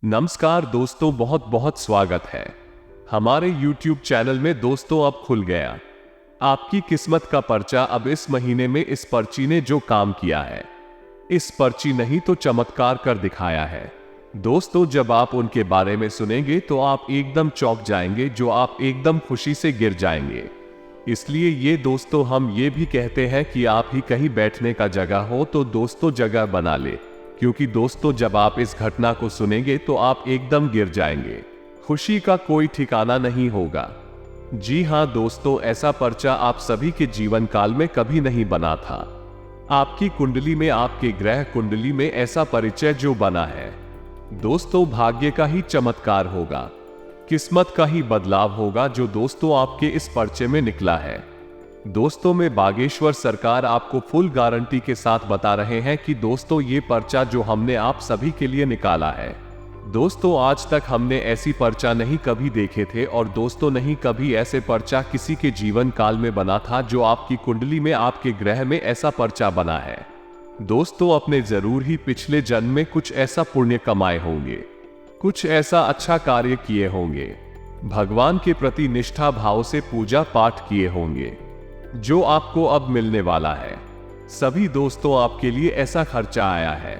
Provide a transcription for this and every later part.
नमस्कार दोस्तों, बहुत बहुत स्वागत है हमारे YouTube चैनल में। दोस्तों, अब खुल गया आपकी किस्मत का पर्चा। अब इस महीने में इस पर्ची ने जो काम किया है, इस पर्ची नहीं तो चमत्कार कर दिखाया है। दोस्तों, जब आप उनके बारे में सुनेंगे तो आप एकदम चौंक जाएंगे, जो आप एकदम खुशी से गिर जाएंगे। इसलिए ये दोस्तों, हम ये भी कहते हैं कि आप ही कहीं बैठने का जगह हो तो दोस्तों जगह बना ले, क्योंकि दोस्तों जब आप इस घटना को सुनेंगे तो आप एकदम गिर जाएंगे। खुशी का कोई ठिकाना नहीं होगा। जी हां दोस्तों, ऐसा पर्चा आप सभी के जीवन काल में कभी नहीं बना था। आपकी कुंडली में, आपके ग्रह कुंडली में ऐसा परिचय जो बना है, दोस्तों भाग्य का ही चमत्कार होगा, किस्मत का ही बदलाव होगा जो दोस्तों आपके इस पर्चे में निकला है। दोस्तों, में बागेश्वर सरकार आपको फुल गारंटी के साथ बता रहे हैं कि दोस्तों ये पर्चा जो हमने आप सभी के लिए निकाला है, दोस्तों आज तक हमने ऐसी पर्चा नहीं कभी देखे थे, और दोस्तों नहीं कभी ऐसे पर्चा किसी के जीवन काल में बना था जो आपकी कुंडली में, आपके ग्रह में ऐसा पर्चा बना है। दोस्तों, अपने जरूर ही पिछले जन्म में कुछ ऐसा पुण्य कमाए होंगे, कुछ ऐसा अच्छा कार्य किए होंगे, भगवान के प्रति निष्ठा भाव से पूजा पाठ किए होंगे, जो आपको अब मिलने वाला है। सभी दोस्तों आपके लिए ऐसा खर्चा आया है।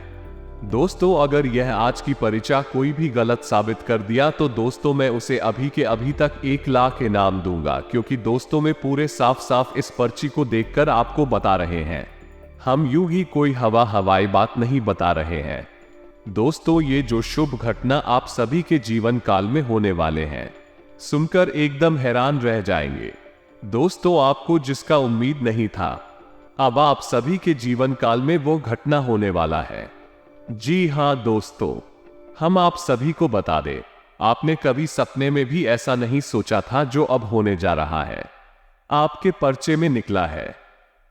दोस्तों, अगर यह आज की परीक्षा कोई भी गलत साबित कर दिया तो दोस्तों मैं उसे अभी के अभी तक 1 लाख इनाम दूंगा, क्योंकि दोस्तों में पूरे साफ साफ इस पर्ची को देखकर आपको बता रहे हैं। हम यूं ही कोई हवाई बात नहीं बता रहे हैं। दोस्तों, ये जो शुभ घटना आप सभी के जीवन काल में होने वाले हैं, सुनकर एकदम हैरान रह जाएंगे। दोस्तों, आपको जिसका उम्मीद नहीं था, अब आप सभी के जीवन काल में वो घटना होने वाला है। जी हां दोस्तों, हम आप सभी को बता दें, आपने कभी सपने में भी ऐसा नहीं सोचा था जो अब होने जा रहा है, आपके पर्चे में निकला है।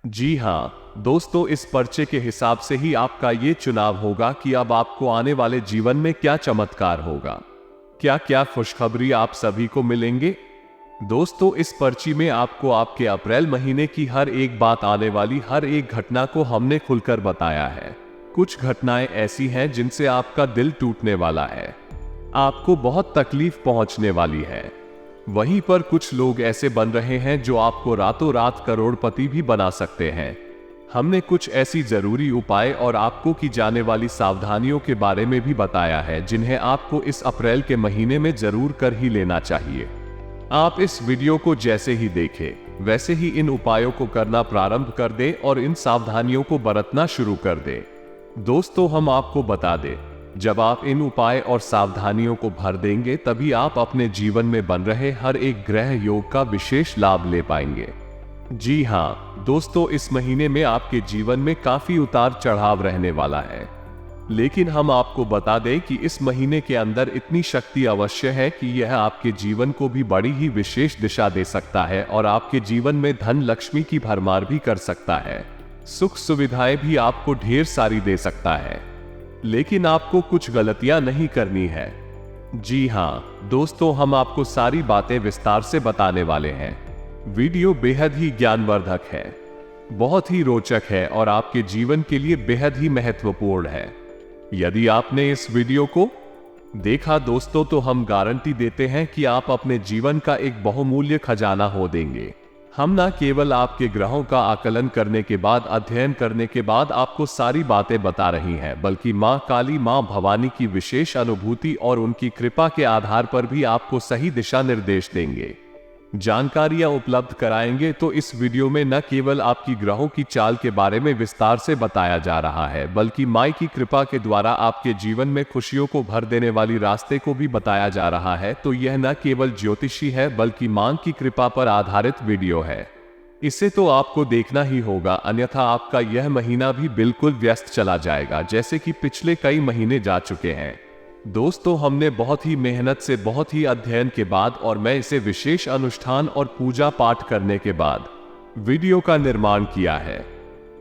जी हां दोस्तों, इस पर्चे के हिसाब से ही आपका ये चुनाव होगा कि अब आपको आने वाले जीवन में क्या चमत्कार होगा, क्या क्या खुशखबरी आप सभी को मिलेंगे। दोस्तों, इस पर्ची में आपको आपके अप्रैल महीने की हर एक बात, आने वाली हर एक घटना को हमने खुलकर बताया है। कुछ घटनाएं ऐसी हैं जिनसे आपका दिल टूटने वाला है, आपको बहुत तकलीफ पहुंचने वाली है। वहीं पर कुछ लोग ऐसे बन रहे हैं जो आपको रातों रात करोड़पति भी बना सकते हैं। हमने कुछ ऐसी जरूरी उपाय और आपको की जाने वाली सावधानियों के बारे में भी बताया है, जिन्हें आपको इस अप्रैल के महीने में जरूर कर ही लेना चाहिए। आप इस वीडियो को जैसे ही देखें, वैसे ही इन उपायों को करना प्रारंभ कर दें और इन सावधानियों को बरतना शुरू कर दें। दोस्तों, हम आपको बता दें, जब आप इन उपाय और सावधानियों को भर देंगे, तभी आप अपने जीवन में बन रहे हर एक ग्रह योग का विशेष लाभ ले पाएंगे। जी हां दोस्तों, इस महीने में आपके जीवन में काफी उतार चढ़ाव रहने वाला है, लेकिन हम आपको बता दें कि इस महीने के अंदर इतनी शक्ति अवश्य है कि यह आपके जीवन को भी बड़ी ही विशेष दिशा दे सकता है, और आपके जीवन में धन लक्ष्मी की भरमार भी कर सकता है, सुख सुविधाएं भी आपको ढेर सारी दे सकता है। लेकिन आपको कुछ गलतियां नहीं करनी है। जी हां दोस्तों, हम आपको सारी बातें विस्तार से बताने वाले हैं। वीडियो बेहद ही ज्ञानवर्धक है, बहुत ही रोचक है और आपके जीवन के लिए बेहद ही महत्वपूर्ण है। यदि आपने इस वीडियो को देखा दोस्तों, तो हम गारंटी देते हैं कि आप अपने जीवन का एक बहुमूल्य खजाना हो देंगे। हम न केवल आपके ग्रहों का आकलन करने के बाद, अध्ययन करने के बाद आपको सारी बातें बता रही हैं, बल्कि मां काली, मां भवानी की विशेष अनुभूति और उनकी कृपा के आधार पर भी आपको सही दिशा निर्देश देंगे, जानकारियां उपलब्ध कराएंगे। तो इस वीडियो में न केवल आपकी ग्रहों की चाल के बारे में विस्तार से बताया जा रहा है, बल्कि माई की कृपा के द्वारा आपके जीवन में खुशियों को भर देने वाली रास्ते को भी बताया जा रहा है। तो यह न केवल ज्योतिषी है, बल्कि मां की कृपा पर आधारित वीडियो है। इसे तो आपको देखना ही होगा, अन्यथा आपका यह महीना भी बिल्कुल व्यस्त चला जाएगा, जैसे कि पिछले कई महीने जा चुके हैं। दोस्तों, हमने बहुत ही मेहनत से, बहुत ही अध्ययन के बाद, और मैं इसे विशेष अनुष्ठान और पूजा पाठ करने के बाद वीडियो का निर्माण किया है।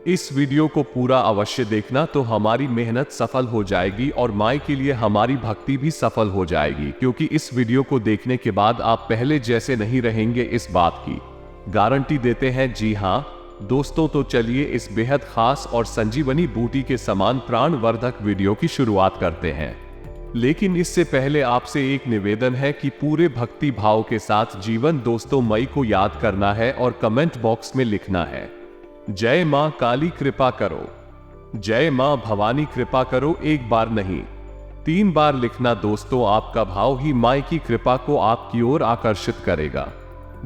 इस वीडियो को पूरा अवश्य देखना, तो हमारी मेहनत सफल हो जाएगी और माई के लिए हमारी भक्ति भी सफल हो जाएगी, क्योंकि इस वीडियो को देखने के बाद आप पहले जैसे नहीं रहेंगे, इस बात की गारंटी देते हैं। जी हां दोस्तों, तो चलिए इस बेहद खास और संजीवनी बूटी के समान प्राणवर्धक वीडियो की शुरुआत करते हैं। लेकिन इससे पहले आपसे एक निवेदन है कि पूरे भक्ति भाव के साथ जीवन दोस्तों मई को याद करना है और कमेंट बॉक्स में लिखना है, जय मां काली कृपा करो, जय मां भवानी कृपा करो। एक बार नहीं 3 बार लिखना दोस्तों। आपका भाव ही मां की कृपा को आपकी ओर आकर्षित करेगा।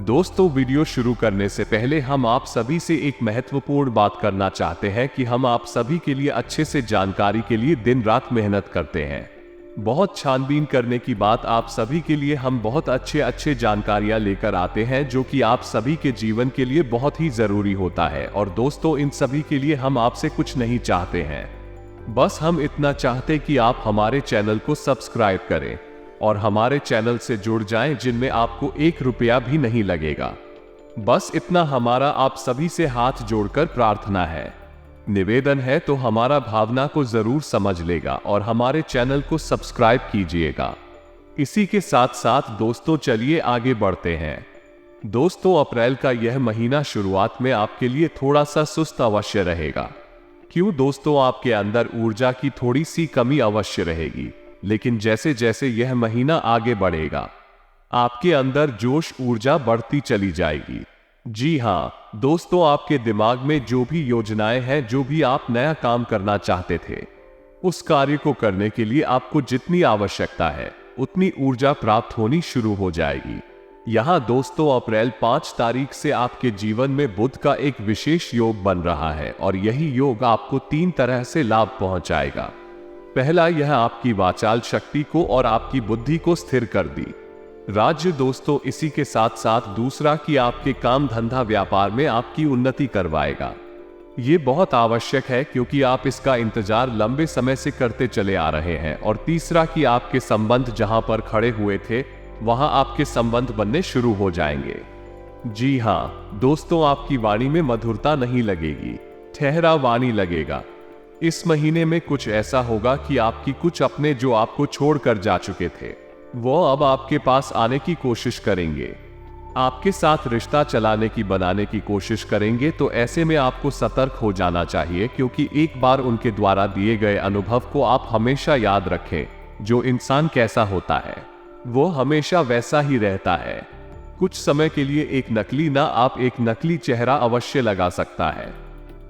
दोस्तों, वीडियो शुरू करने से पहले हम आप सभी से एक महत्वपूर्ण बात करना चाहते हैं कि हम आप सभी के लिए अच्छे से जानकारी के लिए दिन रात मेहनत करते हैं। बहुत छानबीन करने की बात, आप सभी के लिए हम बहुत अच्छे जानकारियां लेकर आते हैं जो कि आप सभी के जीवन के लिए बहुत ही जरूरी होता है। और दोस्तों, इन सभी के लिए हम आपसे कुछ नहीं चाहते हैं, बस हम इतना चाहते कि आप हमारे चैनल को सब्सक्राइब करें और हमारे चैनल से जुड़ जाएं, जिनमें आपको 1 रुपया भी नहीं लगेगा। बस इतना हमारा आप सभी से हाथ जोड़कर प्रार्थना है, निवेदन है, तो हमारा भावना को जरूर समझ लेगा और हमारे चैनल को सब्सक्राइब कीजिएगा। इसी के साथ साथ दोस्तों चलिए आगे बढ़ते हैं। दोस्तों, अप्रैल का यह महीना शुरुआत में आपके लिए थोड़ा सा सुस्त अवश्य रहेगा। क्यों दोस्तों? आपके अंदर ऊर्जा की थोड़ी सी कमी अवश्य रहेगी, लेकिन जैसे जैसे यह महीना आगे बढ़ेगा आपके अंदर जोश ऊर्जा बढ़ती चली जाएगी। जी हाँ दोस्तों, आपके दिमाग में जो भी योजनाएं हैं, जो भी आप नया काम करना चाहते थे, उस कार्य को करने के लिए आपको जितनी आवश्यकता है उतनी ऊर्जा प्राप्त होनी शुरू हो जाएगी। यहाँ दोस्तों, अप्रैल 5 तारीख से आपके जीवन में बुध का एक विशेष योग बन रहा है और यही योग आपको 3 तरह से लाभ पहुंचाएगा। पहला, यह आपकी वाचाल शक्ति को और आपकी बुद्धि को स्थिर कर दी राज्य दोस्तों। इसी के साथ साथ दूसरा कि आपके काम धंधा व्यापार में आपकी उन्नति करवाएगा। ये बहुत आवश्यक है क्योंकि आप इसका इंतजार लंबे समय से करते चले आ रहे हैं। और तीसरा कि आपके संबंध जहां पर खड़े हुए थे वहां आपके संबंध बनने शुरू हो जाएंगे। जी हाँ दोस्तों, आपकी वाणी में मधुरता नहीं लगेगी, ठहरा वाणी लगेगा। इस महीने में कुछ ऐसा होगा कि आपकी कुछ अपने जो आपको छोड़कर जा चुके थे वो अब आपके पास आने की कोशिश करेंगे, आपके साथ रिश्ता चलाने की बनाने की कोशिश करेंगे। तो ऐसे में आपको सतर्क हो जाना चाहिए, क्योंकि एक बार उनके द्वारा दिए गए अनुभव को आप हमेशा याद रखें। जो इंसान कैसा होता है वो हमेशा वैसा ही रहता है। कुछ समय के लिए एक नकली ना आप एक नकली चेहरा अवश्य लगा सकता है,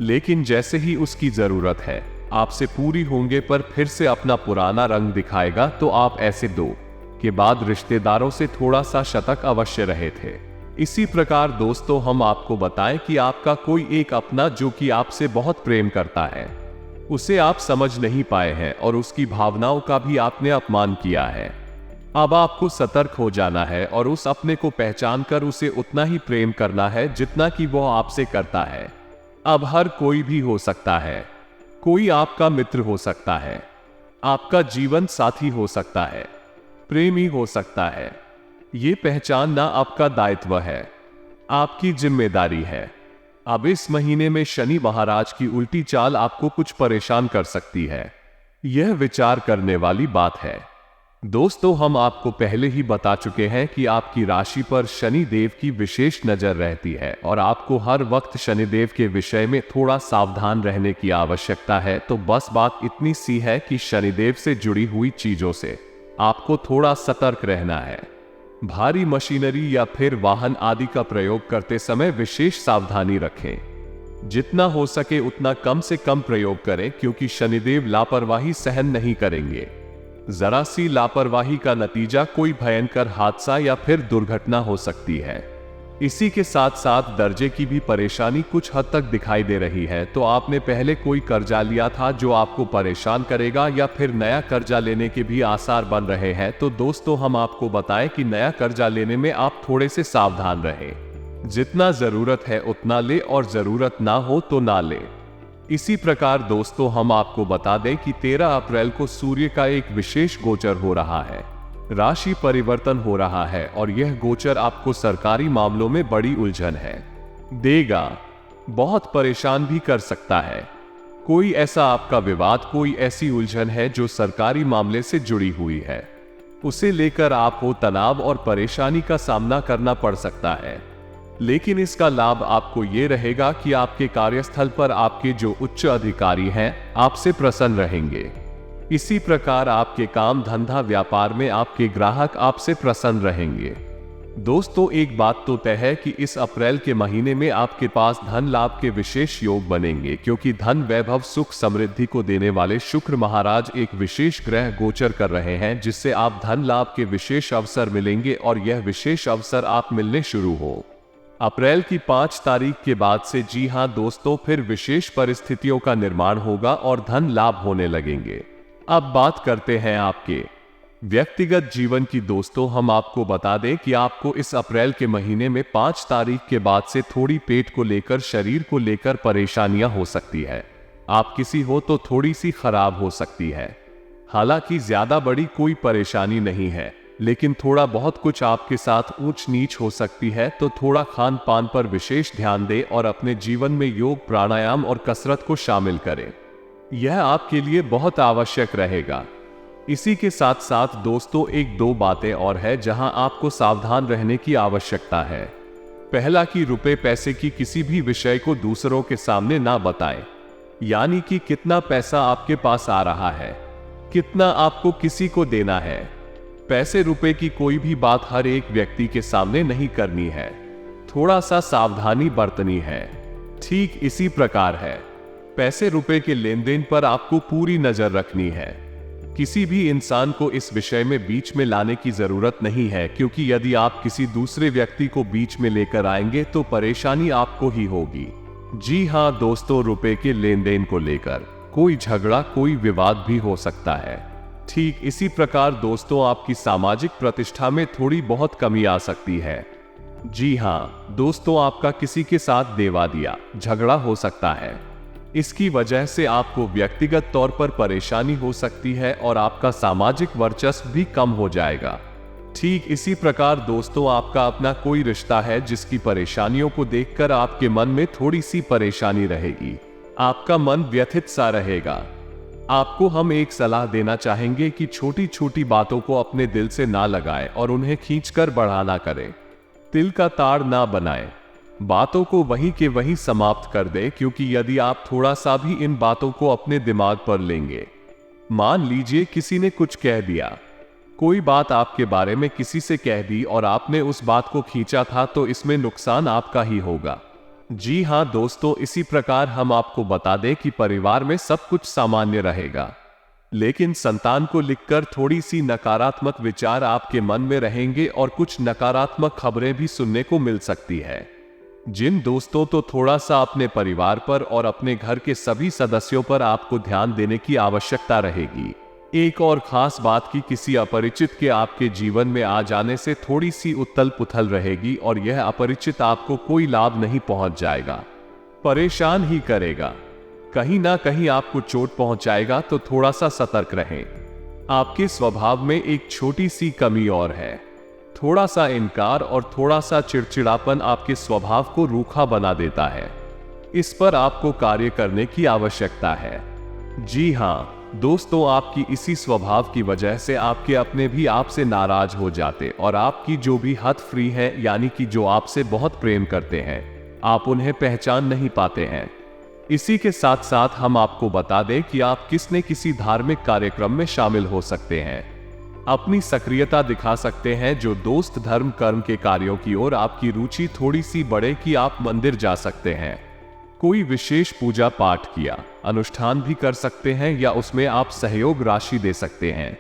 लेकिन जैसे ही उसकी जरूरत है आपसे पूरी होंगे पर फिर से अपना पुराना रंग दिखाएगा। तो आप ऐसे दो के बाद रिश्तेदारों से थोड़ा सा सतर्क अवश्य रहे थे। इसी प्रकार दोस्तों, हम आपको बताएं कि आपका कोई एक अपना जो कि आपसे बहुत प्रेम करता है, उसे आप समझ नहीं पाए हैं और उसकी भावनाओं का भी आपने अपमान किया है। अब आपको सतर्क हो जाना है और उस अपने को पहचान कर उसे उतना ही प्रेम करना है जितना कि वह आपसे करता है। अब हर कोई भी हो सकता है, कोई आपका मित्र हो सकता है, आपका जीवन साथी हो सकता है, प्रेमी हो सकता है। ये पहचानना आपका दायित्व है, आपकी जिम्मेदारी है। अब इस महीने में शनि महाराज की उल्टी चाल आपको कुछ परेशान कर सकती है, यह विचार करने वाली बात है। दोस्तों, हम आपको पहले ही बता चुके हैं कि आपकी राशि पर शनि देव की विशेष नजर रहती है और आपको हर वक्त शनिदेव के विषय में थोड़ा सावधान रहने की आवश्यकता है। तो बस बात इतनी सी है कि शनिदेव से जुड़ी हुई चीजों से आपको थोड़ा सतर्क रहना है। भारी मशीनरी या फिर वाहन आदि का प्रयोग करते समय विशेष सावधानी रखें। जितना हो सके उतना कम से कम प्रयोग करें, क्योंकि शनिदेव लापरवाही सहन नहीं करेंगे। जरा सी लापरवाही का नतीजा कोई भयंकर हादसा या फिर दुर्घटना हो सकती है। इसी के साथ साथ दर्जे की भी परेशानी कुछ हद तक दिखाई दे रही है। तो आपने पहले कोई कर्जा लिया था जो आपको परेशान करेगा या फिर नया कर्जा लेने के भी आसार बन रहे हैं। तो दोस्तों, हम आपको बताएं कि नया कर्जा लेने में आप थोड़े से सावधान रहें। जितना जरूरत है उतना ले और जरूरत ना हो तो ना ले। इसी प्रकार दोस्तों, हम आपको बता दें कि 13 अप्रैल को सूर्य का एक विशेष गोचर हो रहा है, राशि परिवर्तन हो रहा है और यह गोचर आपको सरकारी मामलों में बड़ी उलझन है देगा, बहुत परेशान भी कर सकता है। कोई ऐसा आपका विवाद, कोई ऐसी उलझन है जो सरकारी मामले से जुड़ी हुई है, उसे लेकर आपको तनाव और परेशानी का सामना करना पड़ सकता है। लेकिन इसका लाभ आपको ये रहेगा कि आपके कार्यस्थल पर आपके जो उच्च अधिकारी हैं आपसे प्रसन्न रहेंगे। इसी प्रकार आपके काम धंधा व्यापार में आपके ग्राहक आपसे प्रसन्न रहेंगे। दोस्तों, एक बात तो तय है कि इस अप्रैल के महीने में आपके पास धन लाभ के विशेष योग बनेंगे, क्योंकि धन वैभव सुख समृद्धि को देने वाले शुक्र महाराज एक विशेष ग्रह गोचर कर रहे हैं, जिससे आप धन लाभ के विशेष अवसर मिलेंगे और यह विशेष अवसर आप मिलने शुरू हो अप्रैल की 5 तारीख के बाद से। जी हां दोस्तों, फिर विशेष परिस्थितियों का निर्माण होगा और धन लाभ होने लगेंगे। अब बात करते हैं आपके व्यक्तिगत जीवन की। दोस्तों, हम आपको बता दें कि आपको इस अप्रैल के महीने में 5 तारीख के बाद से थोड़ी पेट को लेकर, शरीर को लेकर परेशानियां हो सकती है। आप किसी हो तो थोड़ी सी खराब हो सकती है। हालांकि ज्यादा बड़ी कोई परेशानी नहीं है, लेकिन थोड़ा बहुत कुछ आपके साथ ऊंच नीच हो सकती है। तो थोड़ा खान पान पर विशेष ध्यान दें और अपने जीवन में योग, प्राणायाम और कसरत को शामिल करें। यह आपके लिए बहुत आवश्यक रहेगा। इसी के साथ साथ दोस्तों, 1-2 बातें और है जहां आपको सावधान रहने की आवश्यकता है। पहला कि रुपए पैसे की किसी भी विषय को दूसरों के सामने ना बताएं, यानी कि कितना पैसा आपके पास आ रहा है, कितना आपको किसी को देना है। पैसे रुपए की कोई भी बात हर एक व्यक्ति के सामने नहीं करनी है, थोड़ा सा सावधानी बरतनी है। ठीक इसी प्रकार है, पैसे रुपए के लेन देन पर आपको पूरी नजर रखनी है। किसी भी इंसान को इस विषय में बीच में लाने की जरूरत नहीं है, क्योंकि यदि आप किसी दूसरे व्यक्ति को बीच में लेकर आएंगे तो परेशानी आपको ही होगी। जी हां दोस्तों, रुपए के लेन देन को लेकर कोई झगड़ा, कोई विवाद भी हो सकता है। ठीक इसी प्रकार दोस्तों, आपकी सामाजिक प्रतिष्ठा में थोड़ी बहुत कमी आ सकती है। जी हां दोस्तों, आपका किसी के साथ देवा-दिया झगड़ा हो सकता है। इसकी वजह से आपको व्यक्तिगत तौर पर परेशानी हो सकती है और आपका सामाजिक वर्चस्व भी कम हो जाएगा। ठीक इसी प्रकार दोस्तों, आपका अपना कोई रिश्ता है जिसकी परेशानियों को देखकर आपके मन में थोड़ी सी परेशानी रहेगी, आपका मन व्यथित सा रहेगा। आपको हम एक सलाह देना चाहेंगे कि छोटी छोटी बातों को अपने दिल से ना लगाएं और उन्हें खींचकर बड़ा ना करें। तिल का ताड़ ना बनाएं, बातों को वहीं के वहीं समाप्त कर दें, क्योंकि यदि आप थोड़ा सा भी इन बातों को अपने दिमाग पर लेंगे, मान लीजिए किसी ने कुछ कह दिया, कोई बात आपके बारे में किसी से कह दी और आपने उस बात को खींचा था, तो इसमें नुकसान आपका ही होगा। जी हां दोस्तों, इसी प्रकार हम आपको बता दें कि परिवार में सब कुछ सामान्य रहेगा, लेकिन संतान को लिखकर थोड़ी सी नकारात्मक विचार आपके मन में रहेंगे और कुछ नकारात्मक खबरें भी सुनने को मिल सकती है। जिन दोस्तों, तो थोड़ा सा अपने परिवार पर और अपने घर के सभी सदस्यों पर आपको ध्यान देने की आवश्यकता रहेगी। एक और खास बात कि किसी अपरिचित के आपके जीवन में आ जाने से थोड़ी सी उथल पुथल रहेगी और यह अपरिचित आपको कोई लाभ नहीं पहुंच जाएगा, परेशान ही करेगा, कहीं ना कहीं आपको चोट पहुंचाएगा। तो थोड़ा सा सतर्क रहें। आपके स्वभाव में एक छोटी सी कमी और है, थोड़ा सा इनकार और थोड़ा सा चिड़चिड़ापन आपके स्वभाव को रूखा बना देता है। इस पर आपको कार्य करने की आवश्यकता है। जी हां दोस्तों, आपकी इसी स्वभाव की वजह से आपके अपने भी आपसे नाराज हो जाते और आपकी जो भी हद फ्री है, यानी कि जो आपसे बहुत प्रेम करते हैं, आप उन्हें पहचान नहीं पाते हैं। इसी के साथ साथ हम आपको बता दें कि आप किसी धार्मिक कार्यक्रम में शामिल हो सकते हैं, अपनी सक्रियता दिखा सकते हैं, जो दोस्त धर्म कर्म के कार्यों की ओर आपकी रुचि थोड़ी सी बढ़े कि आप मंदिर जा सकते हैं, कोई विशेष पूजा पाठ किया, अनुष्ठान भी कर सकते हैं या उसमें आप सहयोग राशि दे सकते हैं।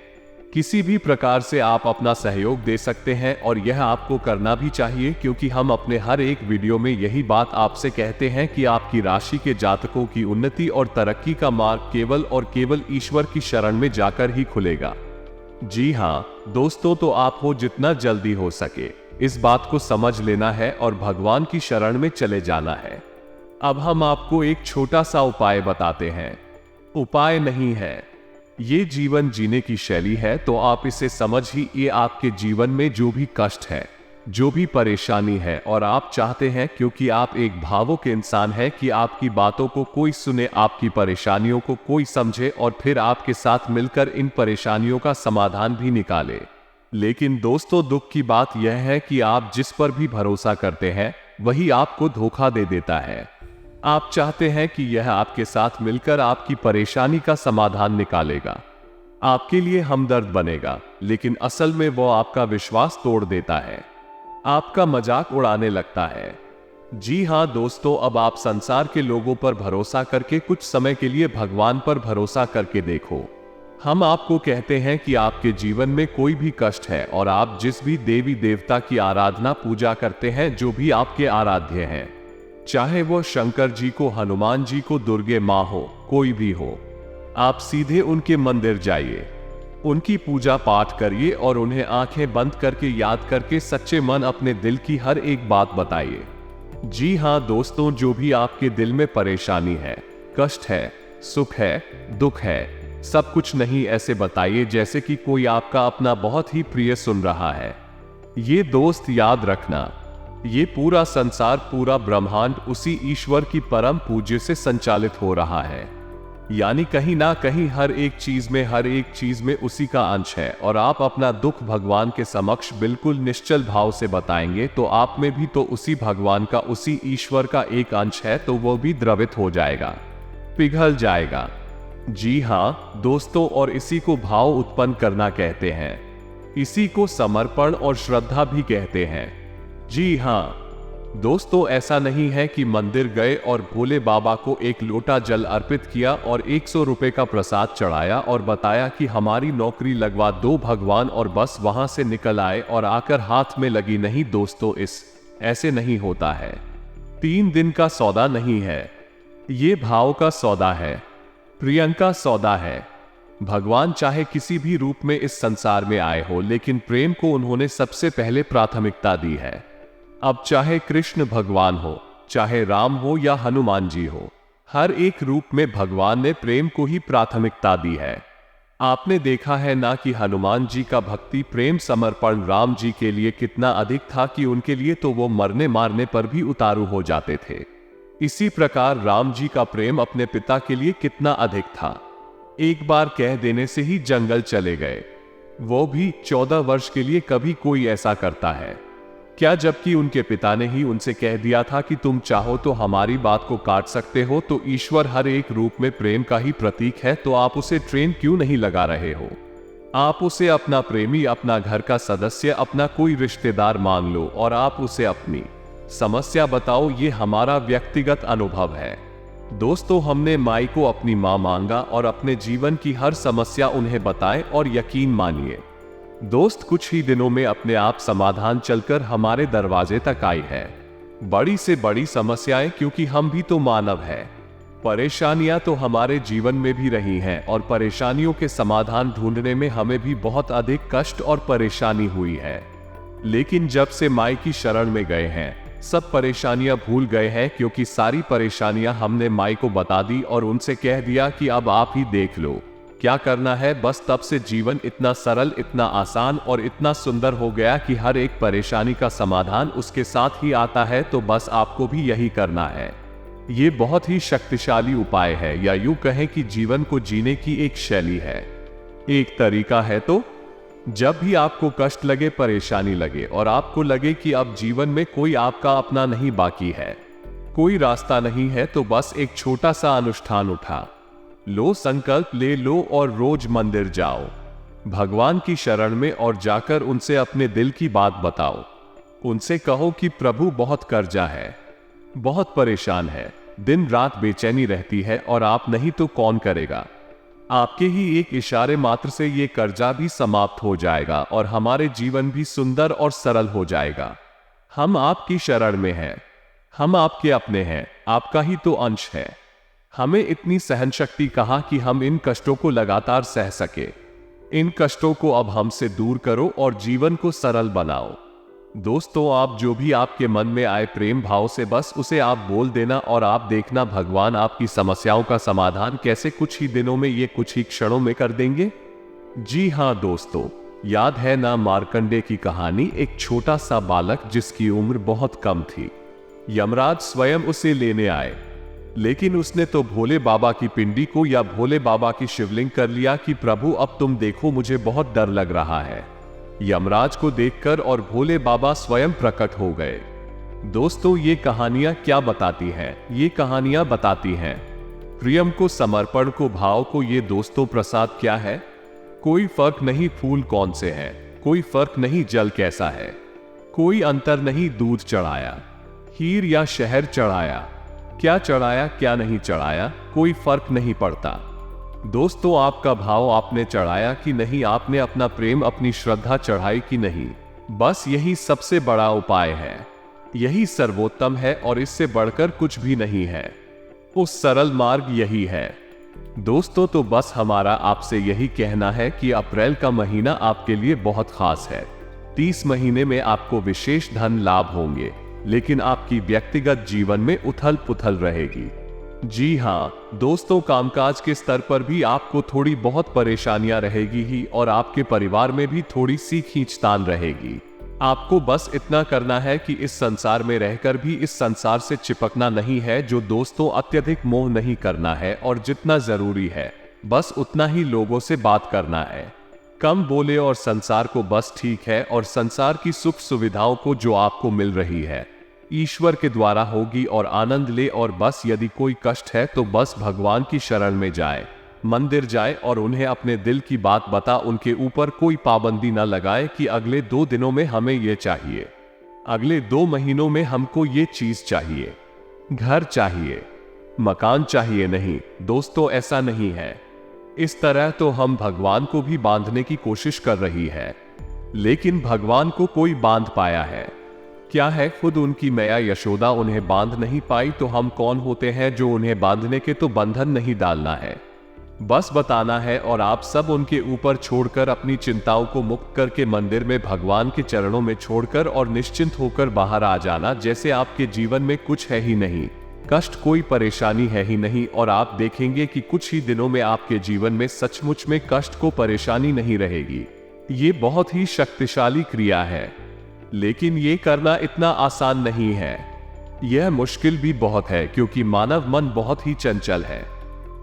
किसी भी प्रकार से आप अपना सहयोग दे सकते हैं और यह आपको करना भी चाहिए, क्योंकि हम अपने हर एक वीडियो में यही बात आपसे कहते हैं कि आपकी राशि के जातकों की उन्नति और तरक्की का मार्ग केवल और केवल ईश्वर की शरण में जाकर ही खुलेगा। जी हां दोस्तों, तो आप हो जितना जल्दी हो सके इस बात को समझ लेना है और भगवान की शरण में चले जाना है। अब हम आपको एक छोटा सा उपाय बताते हैं। उपाय नहीं है, ये जीवन जीने की शैली है, तो आप इसे समझिए। ये आपके जीवन में जो भी कष्ट है, जो भी परेशानी है और आप चाहते हैं, क्योंकि आप एक भावुक इंसान हैं, कि आपकी बातों को कोई सुने, आपकी परेशानियों को कोई समझे और फिर आपके साथ मिलकर इन परेशानियों का समाधान भी निकाले। लेकिन दोस्तों, दुख की बात यह है कि आप जिस पर भी भरोसा करते हैं वही आपको धोखा दे देता है। आप चाहते हैं कि यह आपके साथ मिलकर आपकी परेशानी का समाधान निकालेगा, आपके लिए हमदर्द बनेगा, लेकिन असल में वो आपका विश्वास तोड़ देता है, आपका मजाक उड़ाने लगता है। जी हां दोस्तों, अब आप संसार के लोगों पर भरोसा करके कुछ समय के लिए भगवान पर भरोसा करके देखो। हम आपको कहते हैं कि आपके जीवन में कोई भी कष्ट है और आप जिस भी देवी देवता की आराधना पूजा करते हैं, जो भी आपके आराध्य हैं, चाहे वो शंकर जी को, हनुमान जी को, दुर्गे माँ हो, कोई भी हो, आप सीधे उनके मंदिर जाइए, उनकी पूजा पाठ करिए और उन्हें आंखें बंद करके याद करके सच्चे मन अपने दिल की हर एक बात बताइए। जी हां दोस्तों, जो भी आपके दिल में परेशानी है, कष्ट है, सुख है, दुख है, सब कुछ नहीं ऐसे बताइए जैसे कि कोई आपका अपना बहुत ही प्रिय सुन रहा है। ये दोस्त याद रखना, ये पूरा संसार, पूरा ब्रह्मांड उसी ईश्वर की परम पूज्य से संचालित हो रहा है। यानी कहीं ना कहीं हर एक चीज में उसी का अंश है। और आप अपना दुख भगवान के समक्ष बिल्कुल निश्चल भाव से बताएंगे तो आप में भी तो उसी भगवान का, उसी ईश्वर का एक अंश है, तो वो भी द्रवित हो जाएगा, पिघल जाएगा। जी हाँ दोस्तों, और इसी को भाव उत्पन्न करना कहते हैं, इसी को समर्पण और श्रद्धा भी कहते हैं। जी हाँ दोस्तों, ऐसा नहीं है कि मंदिर गए और भोले बाबा को एक लोटा जल अर्पित किया और 100 रुपए का प्रसाद चढ़ाया और बताया कि हमारी नौकरी लगवा दो भगवान, और बस वहां से निकल आए और आकर हाथ में लगी। नहीं दोस्तों, ऐसे नहीं होता है। 3 दिन का सौदा नहीं है, ये भाव का सौदा है, प्रियंका सौदा है। भगवान चाहे किसी भी रूप में इस संसार में आए हो, लेकिन प्रेम को उन्होंने सबसे पहले प्राथमिकता दी है। अब चाहे कृष्ण भगवान हो, चाहे राम हो या हनुमान जी हो, हर एक रूप में भगवान ने प्रेम को ही प्राथमिकता दी है। आपने देखा है ना कि हनुमान जी का भक्ति, प्रेम, समर्पण राम जी के लिए कितना अधिक था कि उनके लिए तो वो मरने मारने पर भी उतारू हो जाते थे। इसी प्रकार राम जी का प्रेम अपने पिता के लिए कितना अधिक था, एक बार कह देने से ही जंगल चले गए, वो भी 14 वर्ष के लिए। कभी कोई ऐसा करता है क्या, जबकि उनके पिता ने ही उनसे कह दिया था कि तुम चाहो तो हमारी बात को काट सकते हो। तो ईश्वर हर एक रूप में प्रेम का ही प्रतीक है, तो आप उसे ट्रेन क्यों नहीं लगा रहे हो? आप उसे अपना प्रेमी, अपना घर का सदस्य, अपना कोई रिश्तेदार मान लो और आप उसे अपनी समस्या बताओ। ये हमारा व्यक्तिगत अनुभव है दोस्तों। हमने माई को अपनी मां मांगा और अपने जीवन की हर समस्या उन्हें बताएं, और यकीन मानिए दोस्त, कुछ ही दिनों में अपने आप समाधान चलकर हमारे दरवाजे तक आई है। बड़ी से बड़ी समस्याएं, क्योंकि हम भी तो मानव हैं। परेशानियां तो हमारे जीवन में भी रही हैं और परेशानियों के समाधान ढूंढने में हमें भी बहुत अधिक कष्ट और परेशानी हुई है। लेकिन जब से माई की शरण में गए हैं, सब परेशानियां भूल गए हैं, क्योंकि सारी परेशानियां हमने माई को बता दी और उनसे कह दिया कि अब आप ही देख लो क्या करना है। बस तब से जीवन इतना सरल, इतना आसान और इतना सुंदर हो गया कि हर एक परेशानी का समाधान उसके साथ ही आता है। तो बस आपको भी यही करना है। ये बहुत ही शक्तिशाली उपाय है, या यूं कहें कि जीवन को जीने की एक शैली है, एक तरीका है। तो जब भी आपको कष्ट लगे, परेशानी लगे और आपको लगे कि अब जीवन में कोई आपका अपना नहीं बाकी है, कोई रास्ता नहीं है, तो बस एक छोटा सा अनुष्ठान उठा लो, संकल्प ले लो और रोज मंदिर जाओ, भगवान की शरण में, और जाकर उनसे अपने दिल की बात बताओ। उनसे कहो कि प्रभु, बहुत कर्जा है, बहुत परेशान है, दिन रात बेचैनी रहती है और आप नहीं तो कौन करेगा। आपके ही एक इशारे मात्र से ये कर्जा भी समाप्त हो जाएगा और हमारे जीवन भी सुंदर और सरल हो जाएगा। हम आपकी शरण में हैं, हम आपके अपने हैं, आपका ही तो अंश है। हमें इतनी सहन शक्ति कहाँ कि हम इन कष्टों को लगातार सह सके। इन कष्टों को अब हमसे दूर करो और जीवन को सरल बनाओ। दोस्तों, आप जो भी आपके मन में आए प्रेम भाव से, बस उसे आप बोल देना और आप देखना भगवान आपकी समस्याओं का समाधान कैसे कुछ ही दिनों में, ये कुछ ही क्षणों में कर देंगे। जी हाँ दोस्तों, याद है ना मार्कंडे की कहानी, एक छोटा सा बालक जिसकी उम्र बहुत कम थी। यमराज स्वयं उसे लेने आए, लेकिन उसने तो भोले बाबा की पिंडी को या भोले बाबा की शिवलिंग कर लिया कि प्रभु अब तुम देखो, मुझे बहुत डर लग रहा है। यमराज को देखकर और भोले बाबा स्वयं प्रकट हो गए। दोस्तों, ये कहानियां क्या बताती हैं? ये कहानियां बताती हैं प्रियम को, समर्पण को, भाव को। ये दोस्तों प्रसाद क्या है? कोई फर्क नहीं फूल कौन से हैं, कोई फर्क नहीं जल कैसा है, कोई अंतर नहीं दूध चढ़ाया, हीर या शहर चढ़ाया, क्या चढ़ाया क्या नहीं चढ़ाया, कोई फर्क नहीं पड़ता। दोस्तों, आपका भाव आपने चढ़ाया कि नहीं, आपने अपना प्रेम अपनी श्रद्धा चढ़ाई कि नहीं, बस यही सबसे बड़ा उपाय है, यही सर्वोत्तम है और इससे बढ़कर कुछ भी नहीं है। उस सरल मार्ग यही है। दोस्तों, तो बस हमारा आपसे यही कहना है कि अप्रैल का महीना आपके लिए बहुत खास है। 30 महीने में आपको विशेष धन लाभ होंगे, लेकिन आपकी व्यक्तिगत जीवन में उथल पुथल रहेगी। जी हाँ दोस्तों, कामकाज के स्तर पर भी आपको थोड़ी बहुत परेशानियां रहेगी ही और आपके परिवार में भी थोड़ी सी खींचतान रहेगी। आपको बस इतना करना है कि इस संसार में रहकर भी इस संसार से चिपकना नहीं है। जो दोस्तों, अत्यधिक मोह नहीं करना है और जितना जरूरी है बस उतना ही लोगों से बात करना है। कम बोले और संसार को बस ठीक है, और संसार की सुख सुविधाओं को जो आपको मिल रही है ईश्वर के द्वारा होगी और आनंद ले। और बस यदि कोई कष्ट है तो बस भगवान की शरण में जाए, मंदिर जाए और उन्हें अपने दिल की बात बता। उनके ऊपर कोई पाबंदी न लगाए कि अगले 2 दिनों में हमें ये चाहिए, अगले 2 महीनों में हमको ये चीज चाहिए, घर चाहिए, मकान चाहिए। नहीं दोस्तों, ऐसा नहीं है। इस तरह तो हम भगवान को भी बांधने की कोशिश कर रही है, लेकिन भगवान को कोई बांध पाया है क्या है? खुद उनकी मैया यशोदा उन्हें बांध नहीं पाई, तो हम कौन होते हैं जो उन्हें बांधने के? तो बंधन नहीं डालना है, बस बताना है और आप सब उनके ऊपर छोड़कर अपनी चिंताओं को मुक्त करके मंदिर में भगवान के चरणों में छोड़कर और निश्चिंत होकर बाहर आ जाना, जैसे आपके जीवन में कुछ है ही नहीं, कष्ट कोई परेशानी है ही नहीं। और आप देखेंगे कि कुछ ही दिनों में आपके जीवन में सचमुच में कष्ट को परेशानी नहीं रहेगी। ये बहुत ही शक्तिशाली क्रिया है, लेकिन ये करना इतना आसान नहीं है। यह मुश्किल भी बहुत है, क्योंकि मानव मन बहुत ही चंचल है।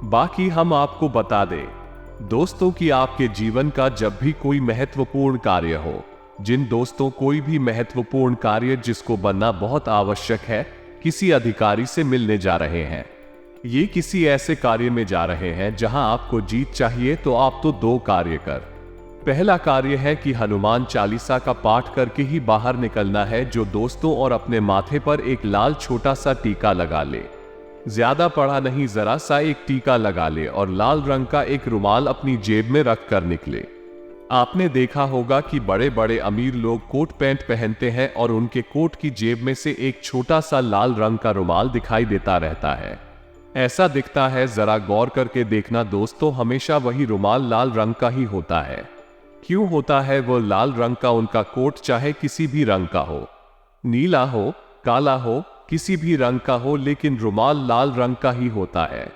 बाकी हम आपको बता दें दोस्तों कि आपके जीवन का जब भी कोई महत्वपूर्ण कार्य हो, जिन दोस्तों कोई भी महत्वपूर्ण कार्य जिसको बनना बहुत आवश्यक है, किसी अधिकारी से मिलने जा रहे हैं, ये किसी ऐसे कार्य में जा रहे हैं जहां आपको जीत चाहिए, तो आप तो 2 कार्य कर। पहला कार्य है कि हनुमान चालीसा का पाठ करके ही बाहर निकलना है जो दोस्तों, और अपने माथे पर एक लाल छोटा सा टीका लगा ले। ज्यादा पढ़ा नहीं, जरा सा एक टीका लगा ले और लाल रंग का एक रुमाल अपनी जेब में रख कर निकले। आपने देखा होगा कि बड़े बड़े अमीर लोग कोट पैंट पहनते हैं और उनके कोट की जेब में से एक छोटा सा लाल रंग का रुमाल दिखाई देता रहता है। ऐसा दिखता है, जरा गौर करके देखना दोस्तों, हमेशा वही रुमाल लाल रंग का ही होता है। क्यों होता है वो लाल रंग का? उनका कोट चाहे किसी भी रंग का हो, नीला हो, काला हो, किसी भी रंग का हो, लेकिन रुमाल लाल रंग का ही होता है।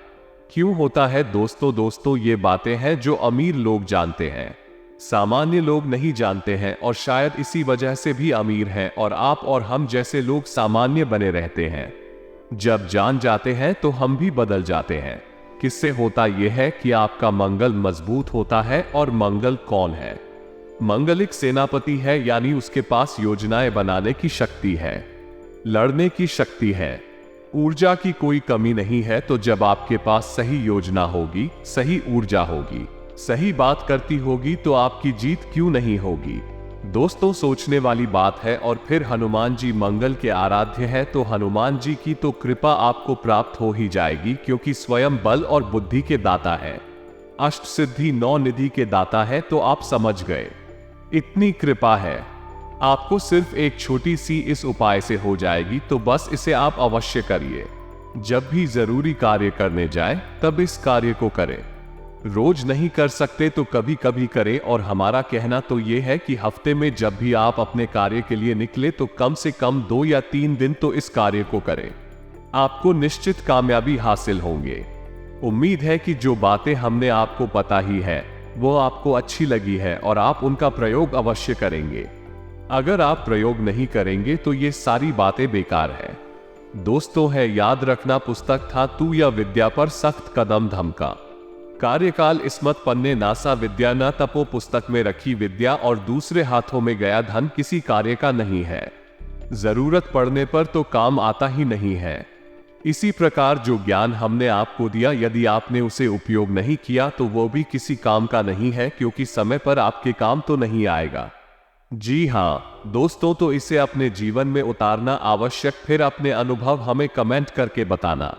क्यों होता है दोस्तों, ये बातें हैं जो अमीर लोग जानते हैं, सामान्य लोग नहीं जानते हैं, और शायद इसी वजह से भी अमीर हैं और आप और हम जैसे लोग सामान्य बने रहते हैं। जब जान जाते हैं तो हम भी बदल जाते हैं। किससे होता यह है कि आपका मंगल मजबूत होता है। और मंगल कौन है? मंगल एक सेनापति है, यानी उसके पास योजनाएं बनाने की शक्ति है, लड़ने की शक्ति है, ऊर्जा की कोई कमी नहीं है। तो जब आपके पास सही योजना होगी, सही ऊर्जा होगी, सही बात करती होगी, तो आपकी जीत क्यों नहीं होगी? दोस्तों, सोचने वाली बात है। और फिर हनुमान जी मंगल के आराध्य है, तो हनुमान जी की तो कृपा आपको प्राप्त हो ही जाएगी, क्योंकि स्वयं बल और बुद्धि के दाता है, अष्ट सिद्धि 9 निधि के दाता है। तो आप समझ गए, इतनी कृपा है। आपको सिर्फ एक छोटी सी इस उपाय से हो जाएगी, तो बस इसे आप अवश्य करिए। जब भी जरूरी कार्य करने जाए तब इस कार्य को करें। रोज नहीं कर सकते तो कभी कभी करें। और हमारा कहना तो यह है कि हफ्ते में जब भी आप अपने कार्य के लिए निकले, तो कम से कम 2 या 3 दिन तो इस कार्य को करें। आपको निश्चित कामयाबी हासिल होंगे। उम्मीद है कि जो बातें हमने आपको पता ही है वो आपको अच्छी लगी है और आप उनका प्रयोग अवश्य करेंगे। अगर आप प्रयोग नहीं करेंगे तो ये सारी बातें बेकार है। दोस्तों, है याद रखना, पुस्तक था तू या विद्या पर सख्त कदम धमका। कार्यकाल इस्मत पन्ने नासा विद्या न तपो, पुस्तक में रखी विद्या और दूसरे हाथों में गया धन किसी कार्य का नहीं है। जरूरत पड़ने पर तो काम आता ही नहीं है। इसी प्रकार जो ज्ञान हमने आपको दिया, यदि आपने उसे उपयोग नहीं किया तो वो भी किसी काम का नहीं है, क्योंकि समय पर आपके काम तो नहीं आएगा। जी हाँ दोस्तों, तो इसे अपने जीवन में उतारना आवश्यक, फिर अपने अनुभव हमें कमेंट करके बताना।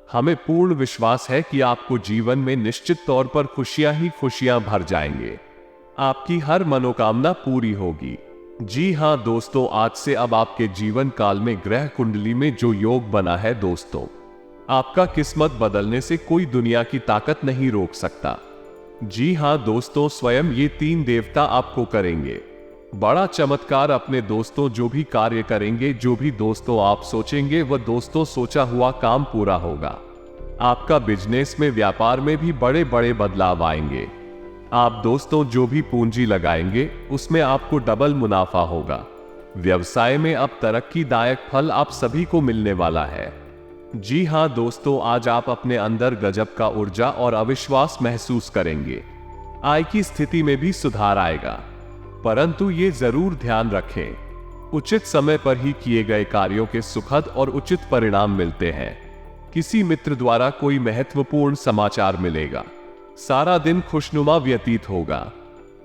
हमें पूर्ण विश्वास है कि आपको जीवन में निश्चित तौर पर खुशियां ही खुशियां भर जाएंगे। आपकी हर मनोकामना पूरी होगी। जी हाँ दोस्तों, आज से अब आपके जीवन काल में ग्रह कुंडली में जो योग बना है दोस्तों, आपका किस्मत बदलने से कोई दुनिया की ताकत नहीं रोक सकता। जी हाँ दोस्तों, स्वयं ये 3 देवता आपको करेंगे बड़ा चमत्कार। अपने दोस्तों जो भी कार्य करेंगे, जो भी दोस्तों आप सोचेंगे, वह दोस्तों सोचा हुआ काम पूरा होगा। आपका बिजनेस में, व्यापार में भी बड़े बड़े बदलाव आएंगे। आप दोस्तों जो भी पूंजी लगाएंगे उसमें आपको डबल मुनाफा होगा। व्यवसाय में अब तरक्कीदायक फल आप सभी को मिलने वाला है। जी हाँ दोस्तों, आज आप अपने अंदर गजब का ऊर्जा और अविश्वास महसूस करेंगे। आय की स्थिति में भी सुधार आएगा, परंतु ये जरूर ध्यान रखें, उचित समय पर ही किए गए कार्यों के सुखद और उचित परिणाम मिलते हैं। किसी मित्र द्वारा कोई महत्वपूर्ण समाचार मिलेगा। सारा दिन खुशनुमा व्यतीत होगा।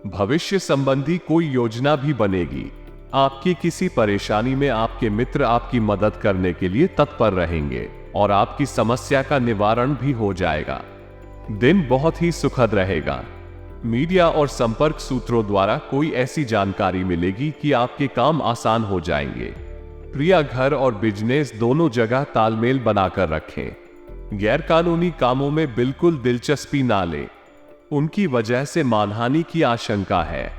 भविष्य संबंधी कोई योजना भी बनेगी। आपकी किसी परेशानी में आपके मित्र आपकी मदद करने के लिए तत्पर रहेंगे और आपकी समस्या का निवारण भी हो जाएगा। दिन बहुत ही सुखद रहेगा। मीडिया और संपर्क सूत्रों द्वारा कोई ऐसी जानकारी मिलेगी कि आपके काम आसान हो जाएंगे। प्रिय, घर और बिजनेस दोनों जगह तालमेल बनाकर रखें। गैरकानूनी कामों में बिल्कुल दिलचस्पी ना लें, उनकी वजह से मानहानि की आशंका है।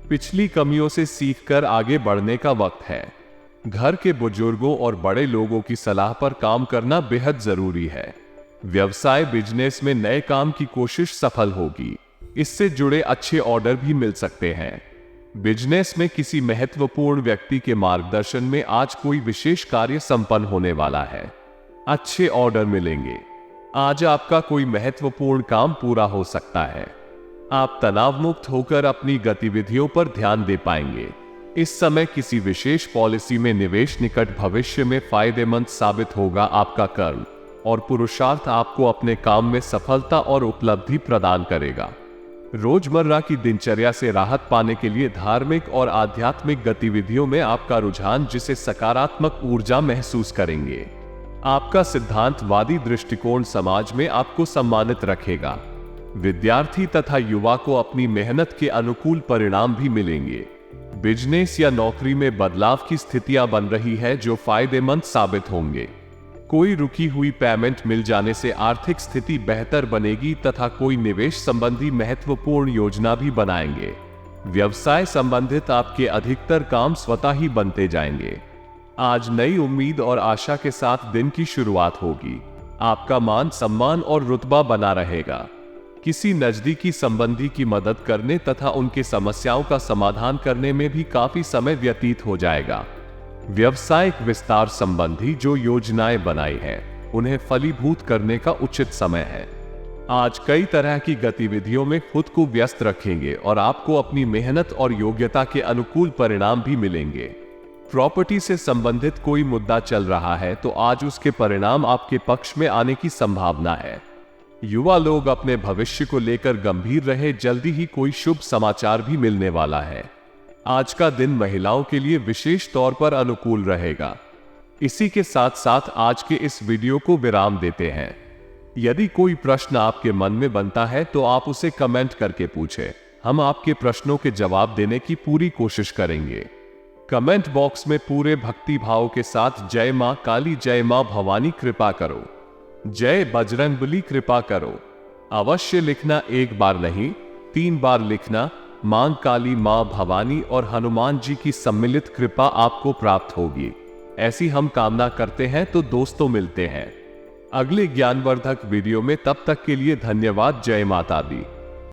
पिछली कमियों से सीखकर आगे बढ़ने का वक्त है। घर के बुजुर्गों और बड़े लोगों की सलाह पर काम करना बेहद जरूरी है। व्यवसाय, बिजनेस में नए काम की कोशिश सफल होगी। इससे जुड़े अच्छे ऑर्डर भी मिल सकते हैं। बिजनेस में किसी महत्वपूर्ण व्यक्ति के मार्गदर्शन में आज कोई विशेष कार्य संपन्न होने वाला है। अच्छे ऑर्डर मिलेंगे। आज आपका कोई महत्वपूर्ण काम पूरा हो सकता है। आप तनाव मुक्त होकर अपनी गतिविधियों पर ध्यान दे पाएंगे। इस समय किसी विशेष पॉलिसी में निवेश निकट भविष्य में फायदेमंद साबित होगा। आपका कर्म और पुरुषार्थ आपको अपने काम में सफलता और उपलब्धि प्रदान करेगा। रोजमर्रा की दिनचर्या से राहत पाने के लिए धार्मिक और आध्यात्मिक गतिविधियों में आपका रुझान, जिसे सकारात्मक ऊर्जा महसूस करेंगे। आपका सिद्धांतवादी दृष्टिकोण समाज में आपको सम्मानित रखेगा। विद्यार्थी तथा युवा को अपनी मेहनत के अनुकूल परिणाम भी मिलेंगे। बिजनेस या नौकरी में बदलाव की स्थितियां बन रही है जो फायदेमंद साबित होंगे। कोई रुकी हुई पेमेंट मिल जाने से आर्थिक स्थिति बेहतर बनेगी तथा कोई निवेश संबंधी महत्वपूर्ण योजना भी बनाएंगे। व्यवसाय संबंधित आपके अधिकतर काम स्वतः ही बनते जाएंगे। आज नई उम्मीद और आशा के साथ दिन की शुरुआत होगी। आपका मान सम्मान और रुतबा बना रहेगा। किसी नजदीकी संबंधी की मदद करने तथा उनकी समस्याओं का समाधान करने में भी काफी समय व्यतीत हो जाएगा। व्यवसायिक विस्तार संबंधी जो योजनाएं बनाई हैं, उन्हें फलीभूत करने का उचित समय है। आज कई तरह की गतिविधियों में खुद को व्यस्त रखेंगे और आपको अपनी मेहनत और योग्यता के अनुकूल परिणाम भी मिलेंगे। प्रॉपर्टी से संबंधित कोई मुद्दा चल रहा है तो आज उसके परिणाम आपके पक्ष में आने की संभावना है। युवा लोग अपने भविष्य को लेकर गंभीर रहे, जल्दी ही कोई शुभ समाचार भी मिलने वाला है। आज का दिन महिलाओं के लिए विशेष तौर पर अनुकूल रहेगा। इसी के साथ साथ आज के इस वीडियो को विराम देते हैं। यदि कोई प्रश्न आपके मन में बनता है तो आप उसे कमेंट करके पूछें। हम आपके प्रश्नों के जवाब देने की पूरी कोशिश करेंगे। कमेंट बॉक्स में पूरे भक्ति भाव के साथ जय मां काली, जय मां भवानी कृपा करो, जय बजरंगबली कृपा करो अवश्य लिखना। 1 बार नहीं 3 बार लिखना। मां काली, मां भवानी और हनुमान जी की सम्मिलित कृपा आपको प्राप्त होगी, ऐसी हम कामना करते हैं। तो दोस्तों मिलते हैं अगले ज्ञानवर्धक वीडियो में, तब तक के लिए धन्यवाद। जय माता दी।